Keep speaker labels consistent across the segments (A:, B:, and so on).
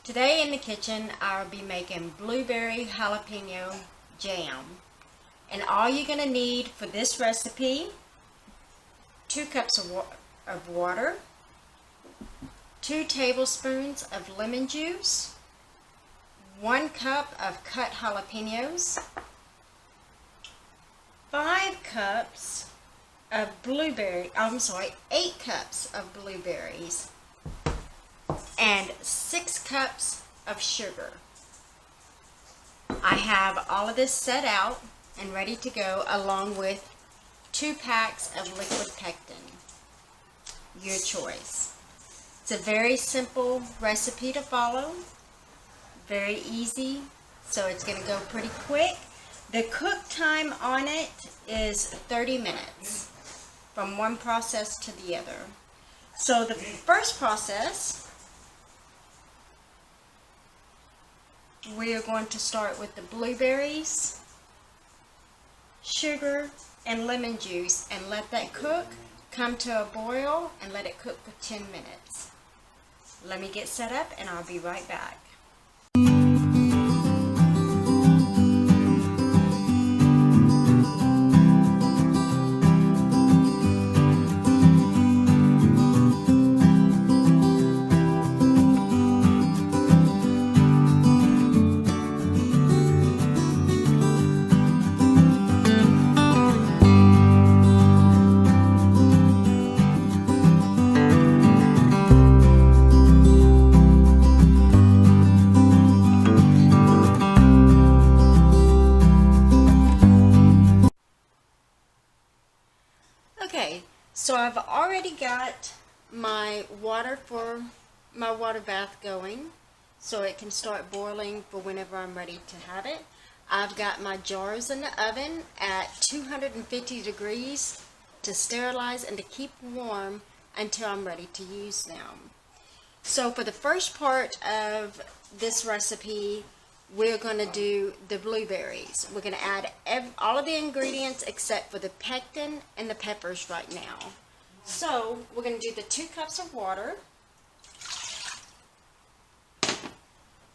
A: Today in the kitchen, I'll be making blueberry jalapeno jam. And all you're going to need for this recipe, 2 cups of water, 2 tablespoons of lemon juice, 1 cup of cut jalapenos, 8 cups of blueberries, and 6 cups of sugar. I have all of this set out and ready to go, along with 2 packs of liquid pectin. Your choice. It's a very simple recipe to follow, very easy, so it's going to go pretty quick. The cook time on it is 30 minutes from one process to the other. So the first process, we are going to start with the blueberries, sugar, and lemon juice, and let that cook, come to a boil, and let it cook for 10 minutes. Let me get set up and I'll be right back. Okay, so I've already got my water for my water bath going, so it can start boiling for whenever I'm ready to have it. I've got my jars in the oven at 250 degrees to sterilize and to keep warm until I'm ready to use them. So for the first part of this recipe, we're going to do the blueberries. We're going to add all of the ingredients except for the pectin and the peppers right now. So we're going to do the 2 cups of water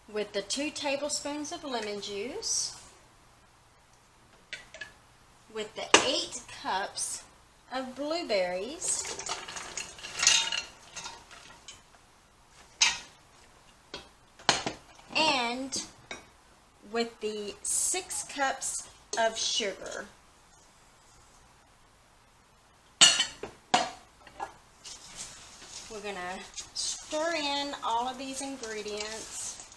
A: with the 2 tablespoons of lemon juice, with the 8 cups of blueberries, and with the 6 cups of sugar. We're going to stir in all of these ingredients.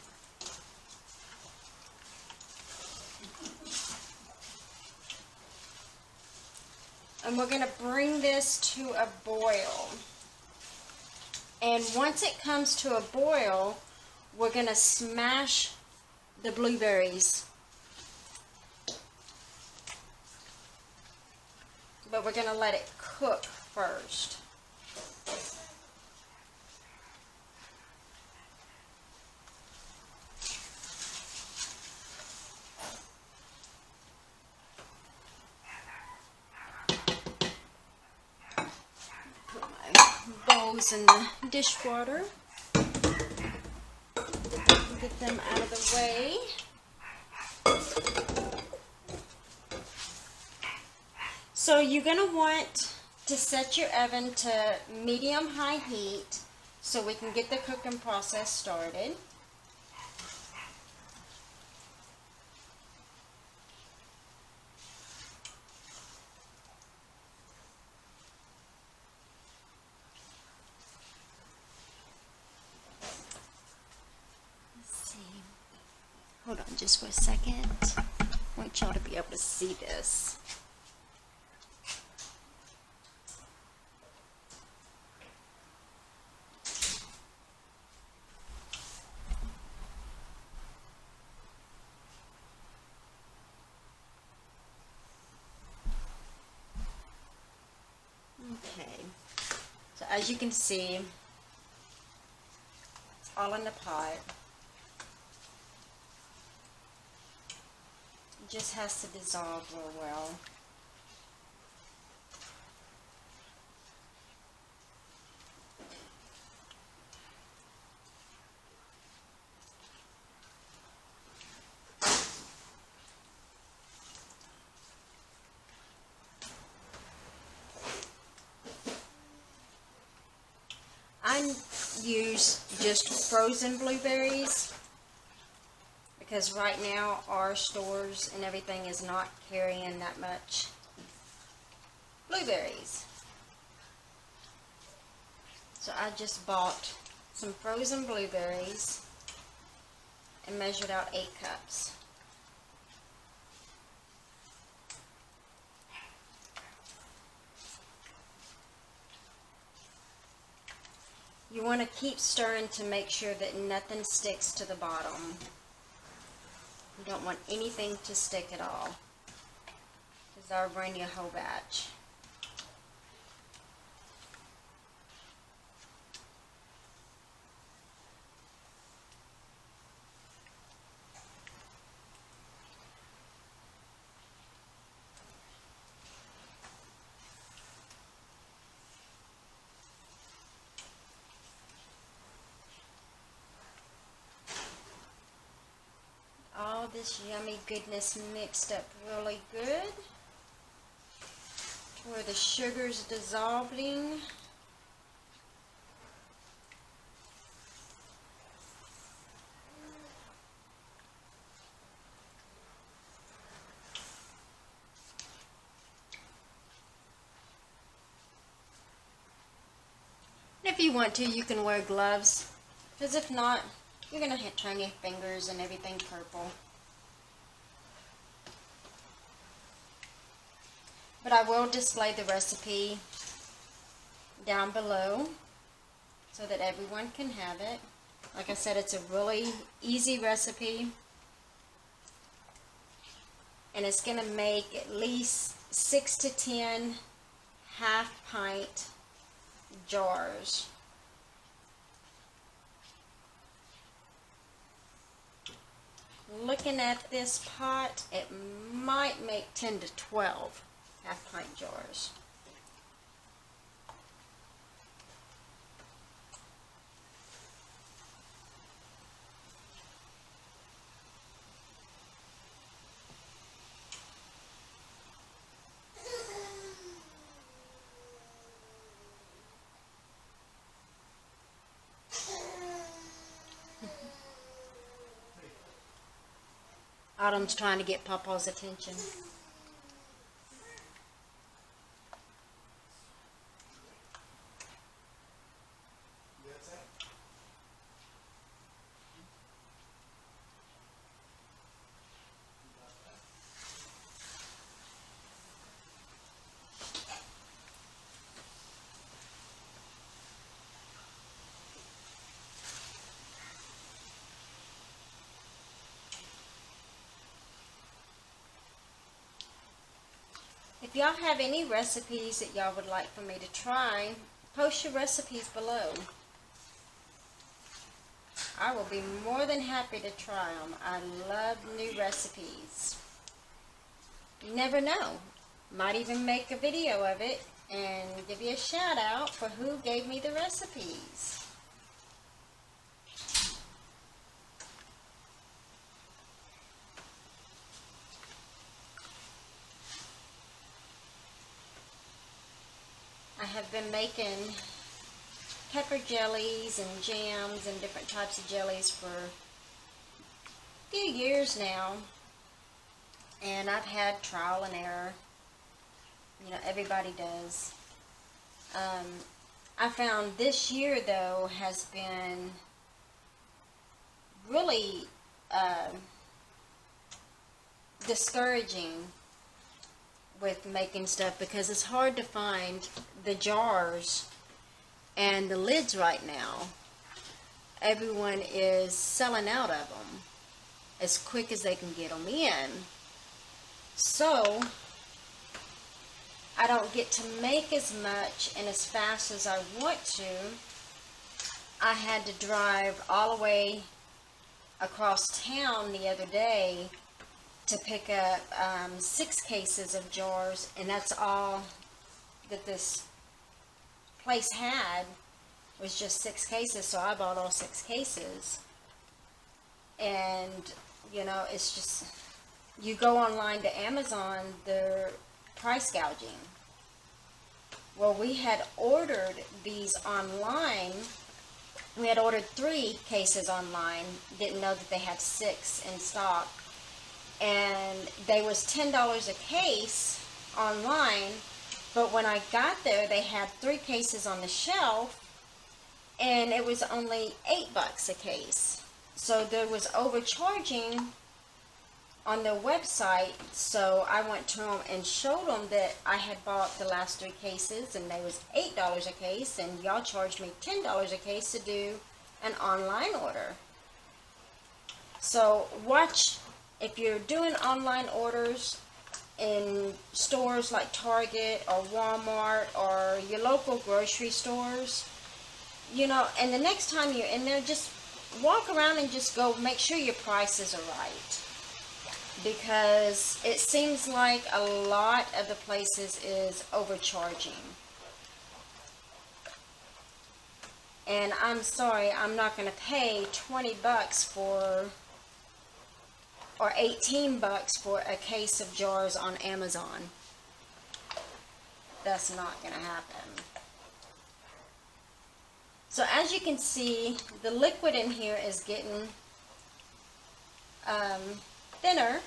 A: And we're going to bring this to a boil. And once it comes to a boil, we're going to smash the blueberries. But we're going to let it cook first. Put my bowls in the dishwater. Get them out of the way. So you're going to want to set your oven to medium-high heat so we can get the cooking process started. Hold on just for a second. I want y'all to be able to see this. Okay. So as you can see, it's all in the pot. It just has to dissolve real well. can use just frozen blueberries, because right now our stores and everything is not carrying that much blueberries. So I just bought some frozen blueberries and measured out 8 cups. You want to keep stirring to make sure that nothing sticks to the bottom. You don't want anything to stick at all, because that'll bring you a whole batch. All this yummy goodness mixed up really good, where the sugar's dissolving. If you want to, you can wear gloves, because if not, you're going to turn your fingers and everything purple. But I will display the recipe down below so that everyone can have it. Like I said, it's a really easy recipe. And it's going to make at least 6 to 10 half-pint jars. Looking at this pot, it might make 10 to 12 half-pint jars. Autumn's trying to get Papa's attention. If y'all have any recipes that y'all would like for me to try, post your recipes below. I will be more than happy to try them. I love new recipes. You never know. Might even make a video of it and give you a shout out for who gave me the recipes. I have been making pepper jellies and jams and different types of jellies for a few years now, and I've had trial and error. You know, everybody does. I found this year, though, has been really discouraging with making stuff, because it's hard to find the jars and the lids right now. Everyone is selling out of them as quick as they can get them in. So I don't get to make as much and as fast as I want to. I had to drive all the way across town the other day to pick up 6 cases of jars, and that's all that this place had, was just 6 cases. So I bought all 6 cases, and you know, it's just, you go online to Amazon, they're price gouging. Well, we had ordered these online We had ordered 3 cases online, didn't know that they had 6 in stock, and they was $10 a case online, but when I got there they had 3 cases on the shelf and it was only $8 a case. So there was overcharging on their website, so I went to them and showed them that I had bought the last 3 cases and they was $8 a case, and y'all charged me $10 a case to do an online order. So watch, if you're doing online orders in stores like Target or Walmart or your local grocery stores, you know, and the next time you're in there, just walk around and just go make sure your prices are right. Because it seems like a lot of the places is overcharging. And I'm sorry, I'm not going to pay $20 for, or $18 for a case of jars on Amazon. That's not going to happen. So as you can see, the liquid in here is getting thinner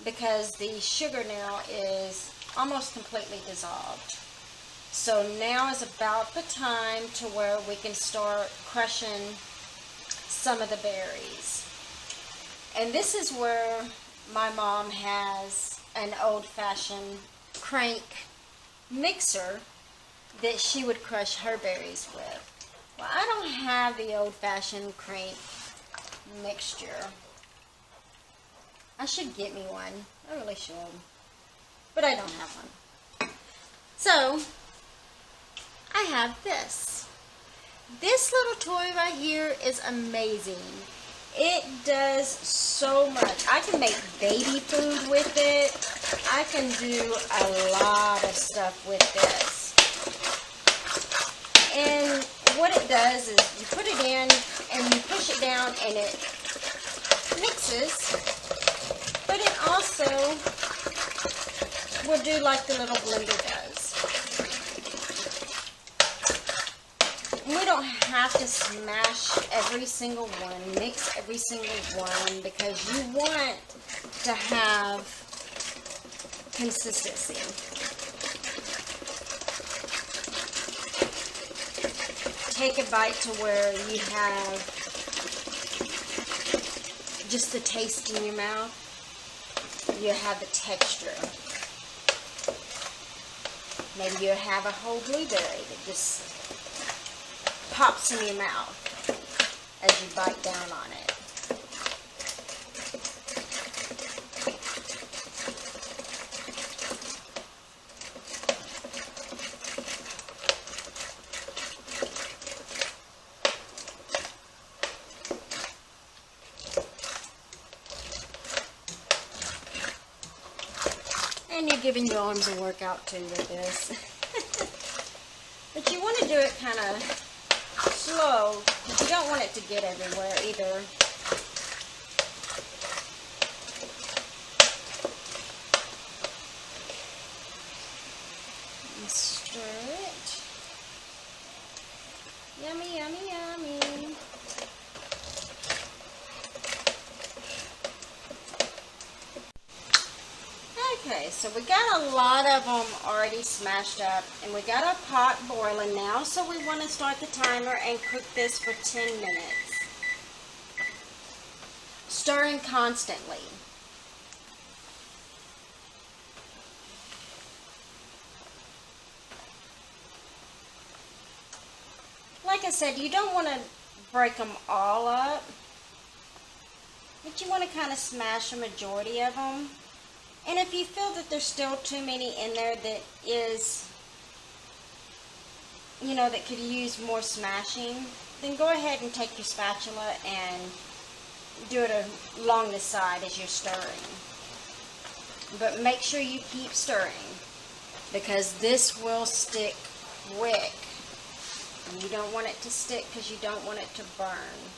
A: because the sugar now is almost completely dissolved. So now is about the time to where we can start crushing some of the berries. And this is where my mom has an old-fashioned crank mixer that she would crush her berries with. Well, I don't have the old-fashioned crank mixture. I should get me one. I really should. But I don't have one. So, I have this. This little toy right here is amazing. It does so much. I can make baby food with it. I can do a lot of stuff with this. And what it does is you put it in and you push it down and it mixes. But it also will do like the little blender does. We don't have to smash every single one, mix every single one, because you want to have consistency. Take a bite to where you have just the taste in your mouth. You have the texture. Maybe you have a whole blueberry that just pops in your mouth as you bite down on it. And you're giving your arms a workout too with this. But you want to do it kind of slow, because you don't want it to get everywhere either. And stir it. Yummy, yummy, yummy. Okay, so we got a lot of them already smashed up, and we got our pot boiling now, so we want to start the timer and cook this for 10 minutes. Stirring constantly. Like I said, you don't want to break them all up, but you want to kind of smash a majority of them. And if you feel that there's still too many in there that is, you know, that could use more smashing, then go ahead and take your spatula and do it along the side as you're stirring. But make sure you keep stirring, because this will stick quick. And you don't want it to stick because you don't want it to burn.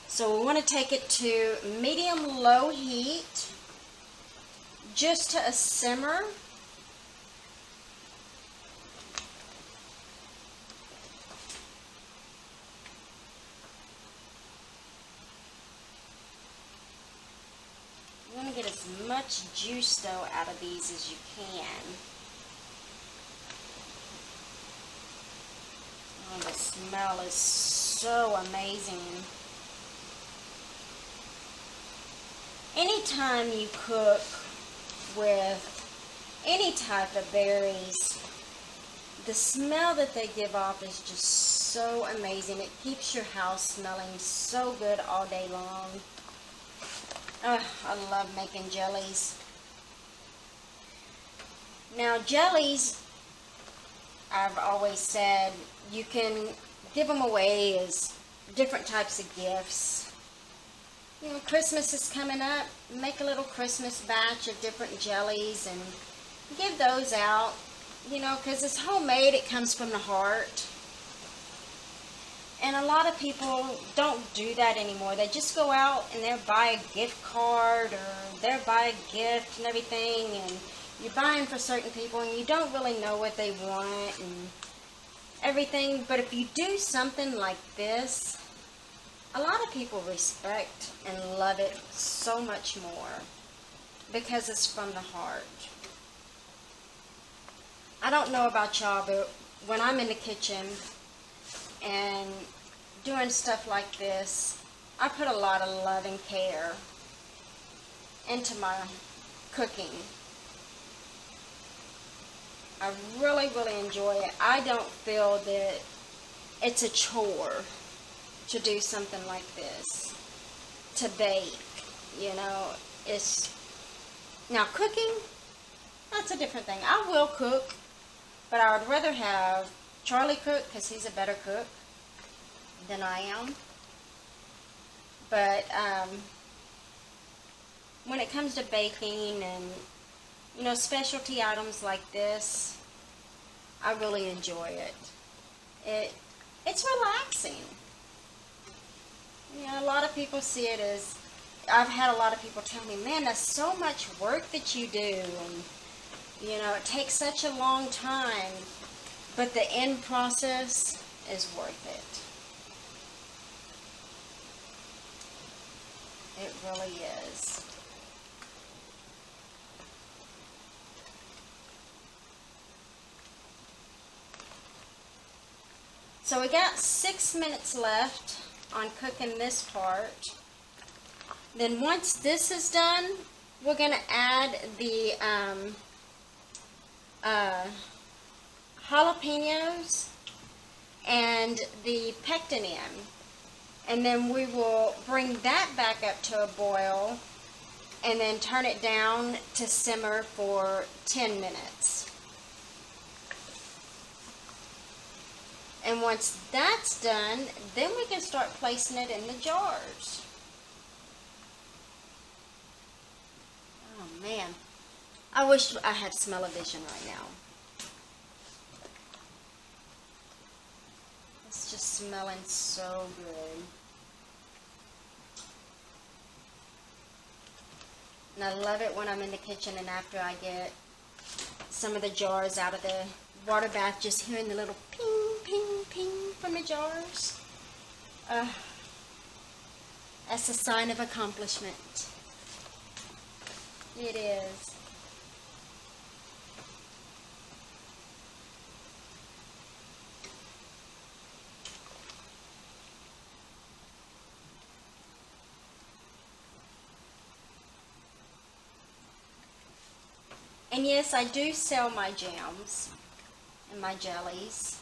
A: So we want to take it to medium-low heat, just to a simmer. much juice though out of these as you can. Oh, the smell is so amazing. Anytime you cook with any type of berries, the smell that they give off is just so amazing. It keeps your house smelling so good all day long. Oh, I love making jellies. Now jellies, I've always said, you can give them away as different types of gifts. You know, Christmas is coming up. Make a little Christmas batch of different jellies and give those out. You know, because it's homemade, it comes from the heart. And a lot of people don't do that anymore. They just go out and they'll buy a gift card or they'll buy a gift and everything. And you're buying for certain people and you don't really know what they want and everything. But if you do something like this, a lot of people respect and love it so much more because it's from the heart. I don't know about y'all, but when I'm in the kitchen and doing stuff like this, I put a lot of love and care into my cooking. I really, really enjoy it. I don't feel that it's a chore to do something like this, to bake, you know. Now cooking, that's a different thing. I will cook, but I would rather have Charlie cook because he's a better cook than I am. But when it comes to baking and, you know, specialty items like this, I really enjoy it. It's relaxing. You know, a lot of people see it as, I've had a lot of people tell me, man, that's so much work that you do, and you know, it takes such a long time, but the end process is worth it. It really is. So we got 6 minutes left on cooking this part. Then once this is done, we're going to add the jalapenos and the pectin in. And then we will bring that back up to a boil and then turn it down to simmer for 10 minutes. And once that's done, then we can start placing it in the jars. Oh man, I wish I had smell-o-vision right now. It's just smelling so good. And I love it when I'm in the kitchen and after I get some of the jars out of the water bath, just hearing the little ping, ping, ping from the jars. That's a sign of accomplishment. It is. And yes, I do sell my jams and my jellies.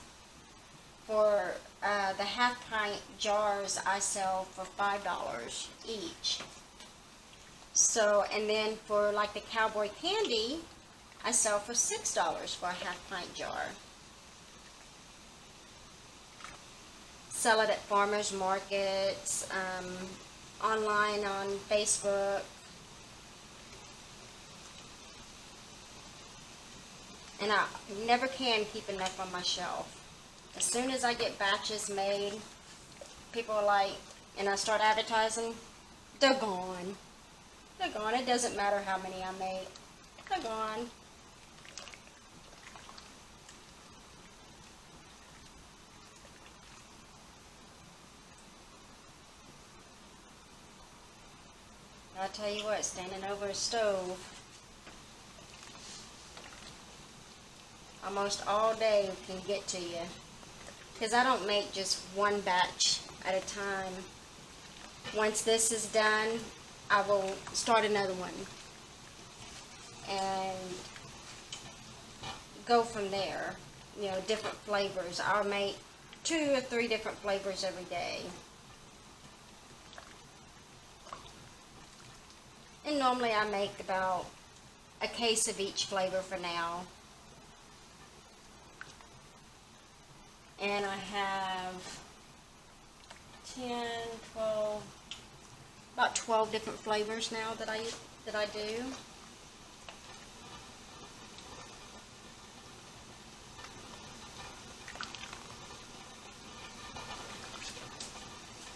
A: For the half-pint jars, I sell for $5 each. So, and then for like the cowboy candy, I sell for $6 for a half-pint jar. Sell it at farmers markets, online on Facebook. And I never can keep enough on my shelf. As soon as I get batches made, people are like, and I start advertising, they're gone. They're gone. It doesn't matter how many I make. They're gone. I'll tell you what, standing over a stove almost all day can get to you. Because I don't make just one batch at a time. Once this is done, I will start another one. And go from there. You know, different flavors. I'll make 2 or 3 different flavors every day. And normally I make about a case of each flavor for now. And I have 10, 12, about 12 different flavors now that I do.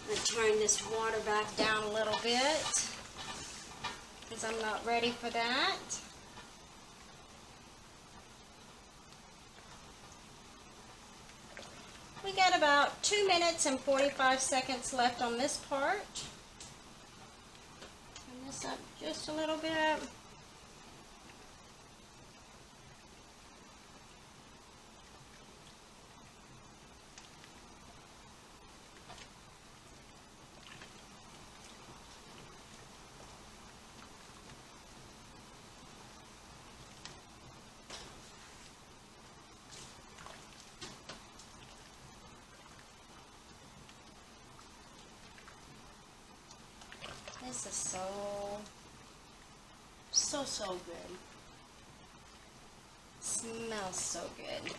A: I'm going to turn this water back down a little bit because I'm not ready for that. We got about 2 minutes and 45 seconds left on this part. Turn this up just a little bit. This is so good. Smells so good.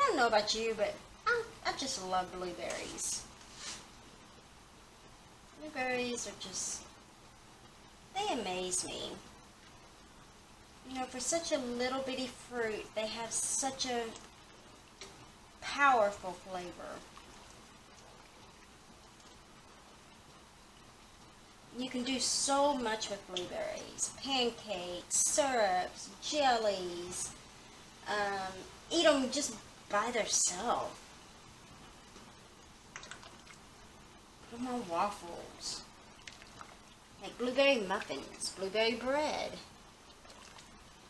A: I don't know about you, but I just love blueberries. Blueberries are just, they amaze me. You know, for such a little bitty fruit, they have such a powerful flavor. You can do so much with blueberries. Pancakes, syrups, jellies. Eat them just by themselves. Put them on waffles. Make blueberry muffins, blueberry bread.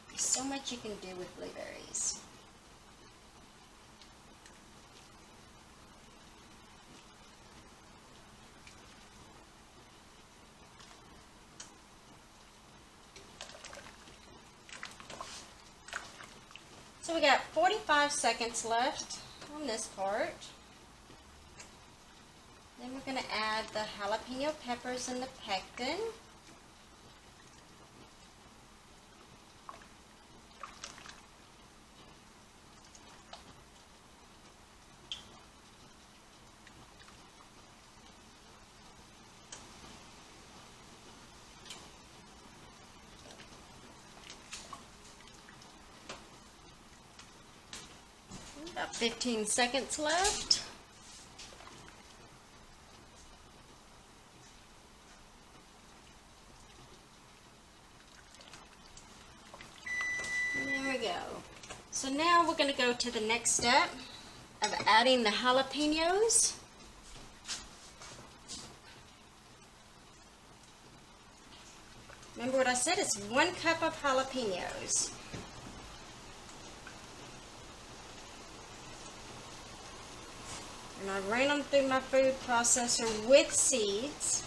A: There's so much you can do with blueberries. So we got 45 seconds left on this part. Then we're going to add the jalapeno peppers and the pectin. About 15 seconds left. And there we go. So now we're going to go to the next step of adding the jalapenos. Remember what I said? It's 1 cup of jalapenos. And I ran them through my food processor with seeds.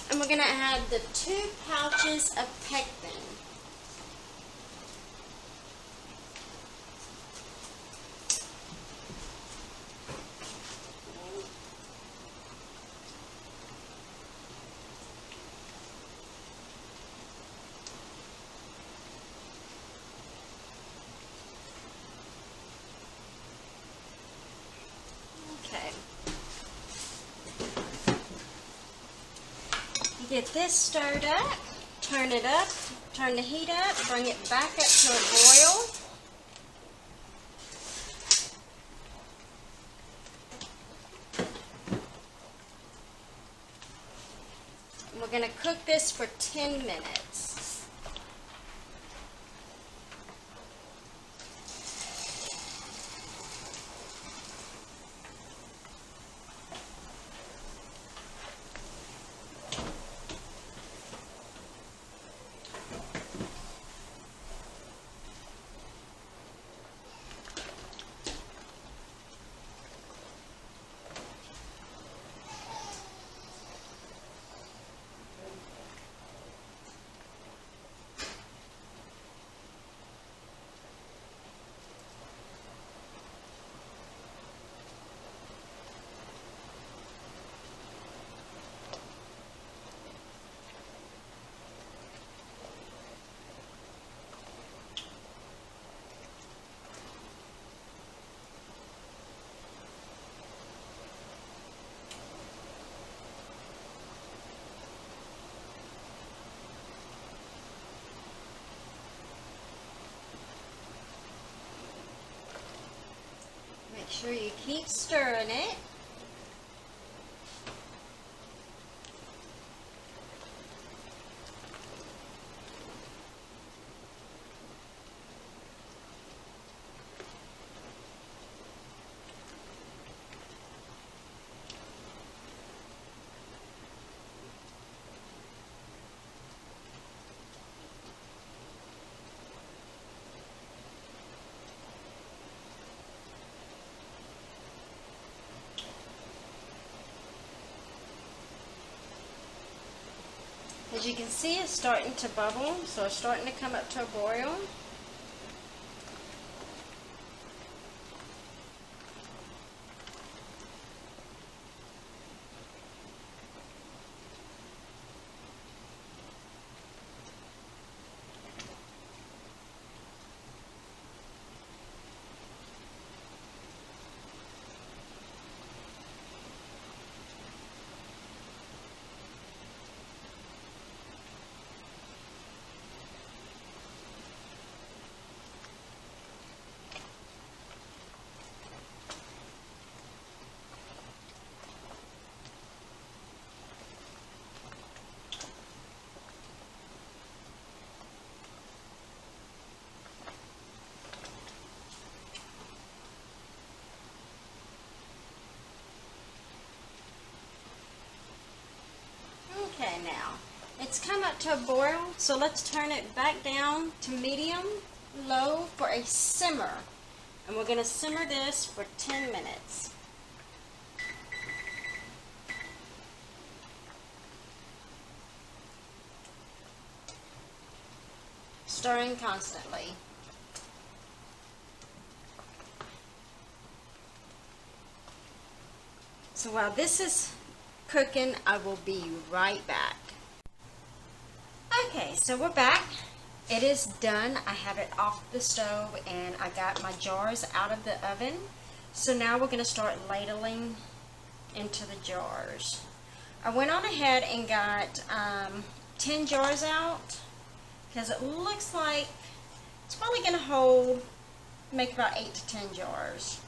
A: And we're going to add the 2 pouches of pectin. Get this stirred up, turn it up, turn the heat up, bring it back up to a boil. going to cook this for 10 minutes. Make sure you keep stirring it. As you can see, it's starting to bubble, so it's starting to come up to a boil. Okay, now it's come up to a boil, so let's turn it back down to medium low for a simmer, and we're going to simmer this for 10 minutes. Stirring constantly. So while this is cooking, I will be right back. Okay, so we're back. It is done. I have it off the stove and I got my jars out of the oven. So now we're going to start ladling into the jars. I went on ahead and got 10 jars out because it looks like it's probably going to make about 8 to 10 jars.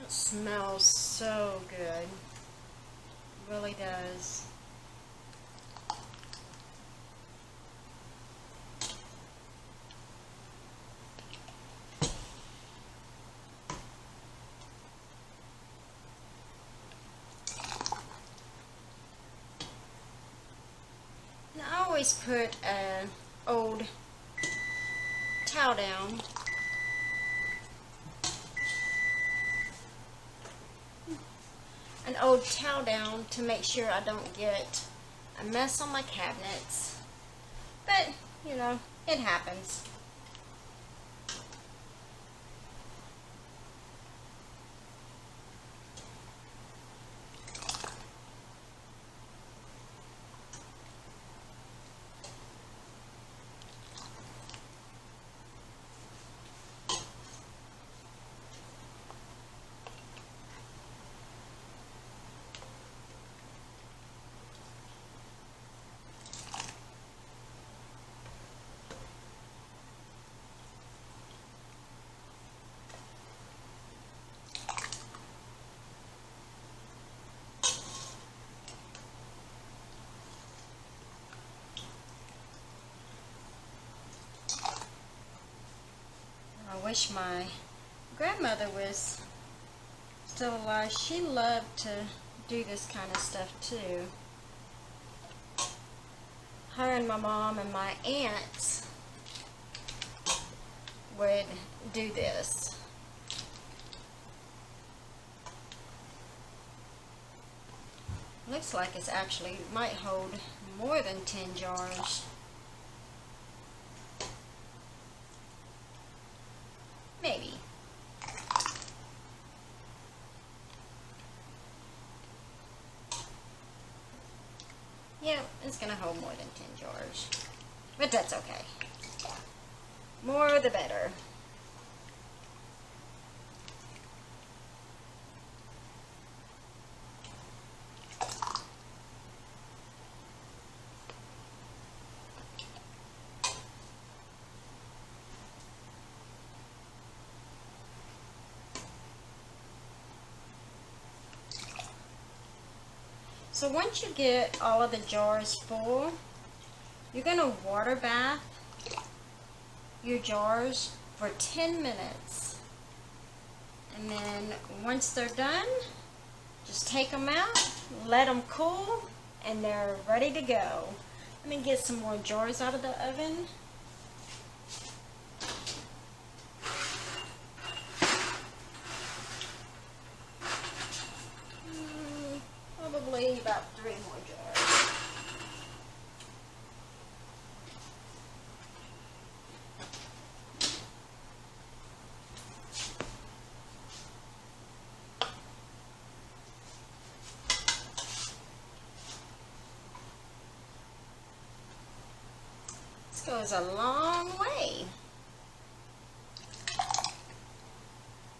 A: It smells so good. It really does. Now, I always put an old towel down to make sure I don't get a mess on my cabinets, but you know, it happens. wish my grandmother was still alive. She loved to do this kind of stuff too. Her and my mom and my aunts would do this. Looks like it's actually might hold more than 10 jars. Maybe. Yeah, it's gonna hold more than 10 jars. But that's okay. More the better. So once you get all of the jars full, you're going to water bath your jars for 10 minutes. And then once they're done, just take them out, let them cool, and they're ready to go. Let me get some more jars out of the oven. Probably about 3 more jars. This goes a long way.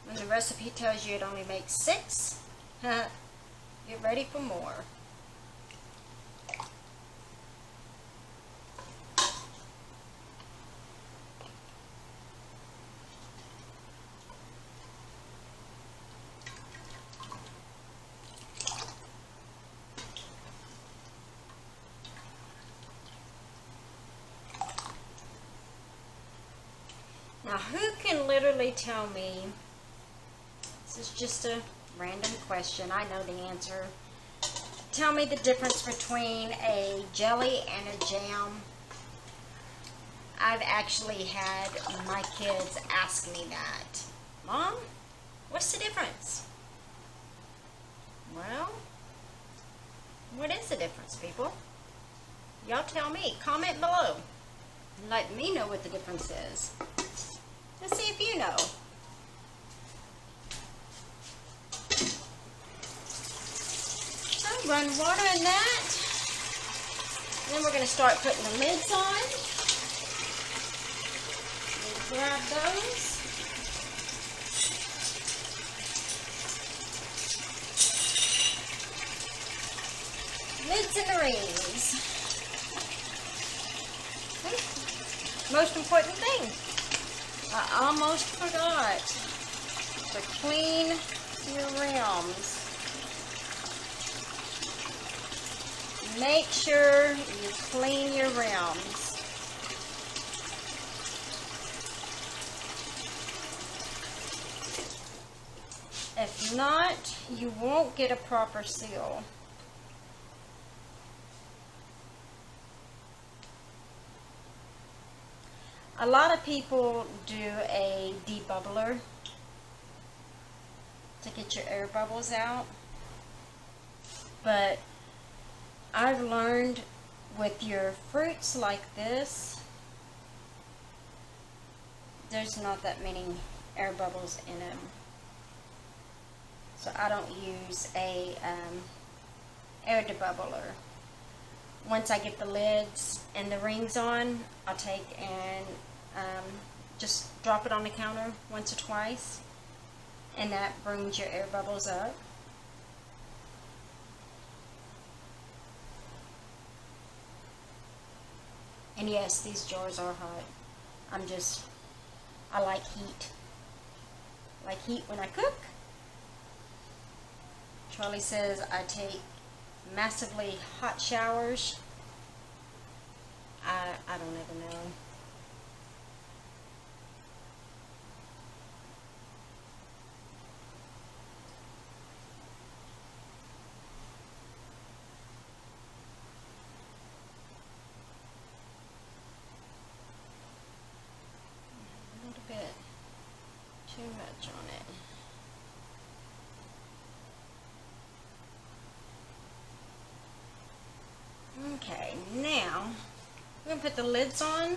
A: When the recipe tells you it only makes 6, get ready for more. Now, who can literally tell me, this is just a random question, I know the answer. Tell me the difference between a jelly and a jam. I've actually had my kids ask me that. Mom, what's the difference? Well, what is the difference, people? Y'all tell me. Comment below. Let me know what the difference is. Let's see if you know. Run water in that. Then we're going to start putting the lids on. Grab those. Lids and the rings. Most important thing. I almost forgot to clean your rims. Make sure you clean your rims. If not, you won't get a proper seal. A lot of people do a debubbler to get your air bubbles out, but I've learned with your fruits like this, there's not that many air bubbles in them. So I don't use a air debubbler. Once I get the lids and the rings on, I'll take and just drop it on the counter once or twice, and that brings your air bubbles up. And yes, these jars are hot. I like heat. I like heat when I cook. Charlie says I take massively hot showers. I don't even know. bit too much on it. Okay, now we're going to put the lids on.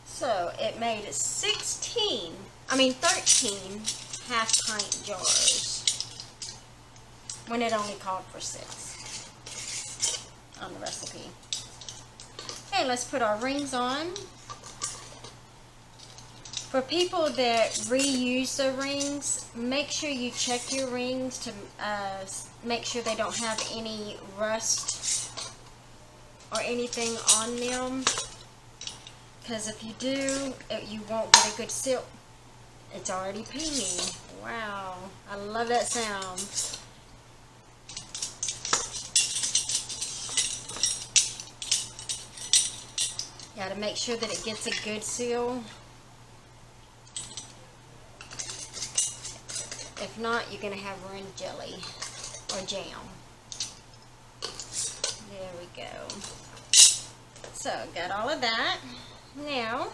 A: So it made 13 half pint jars when it only called for 6 on the recipe. Okay, let's put our rings on. For people that reuse the rings, make sure you check your rings to make sure they don't have any rust or anything on them. Because if you do, you won't get a good seal. It's already pinging. Wow, I love that sound. You gotta make sure that it gets a good seal. If not, you're gonna have ruined jelly or jam. There we go. So, got all of that. Now,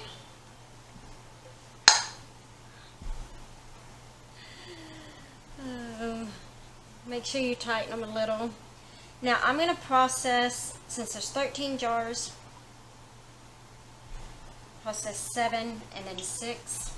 A: make sure you tighten them a little. Now, I'm going to process, since there's 13 jars, process 7 and then 6.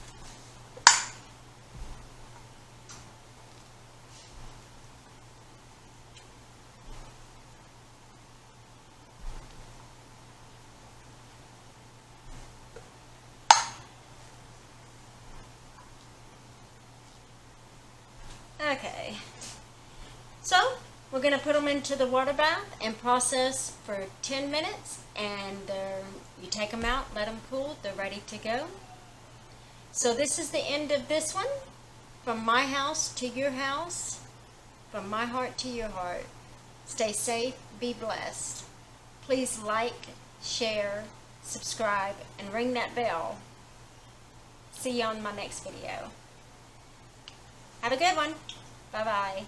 A: Okay, so we're going to put them into the water bath and process for 10 minutes, and you take them out, let them cool, they're ready to go. So this is the end of this one. From my house to your house, from my heart to your heart. Stay safe, be blessed. Please like, share, subscribe, and ring that bell. See you on my next video. Have a good one. Bye-bye.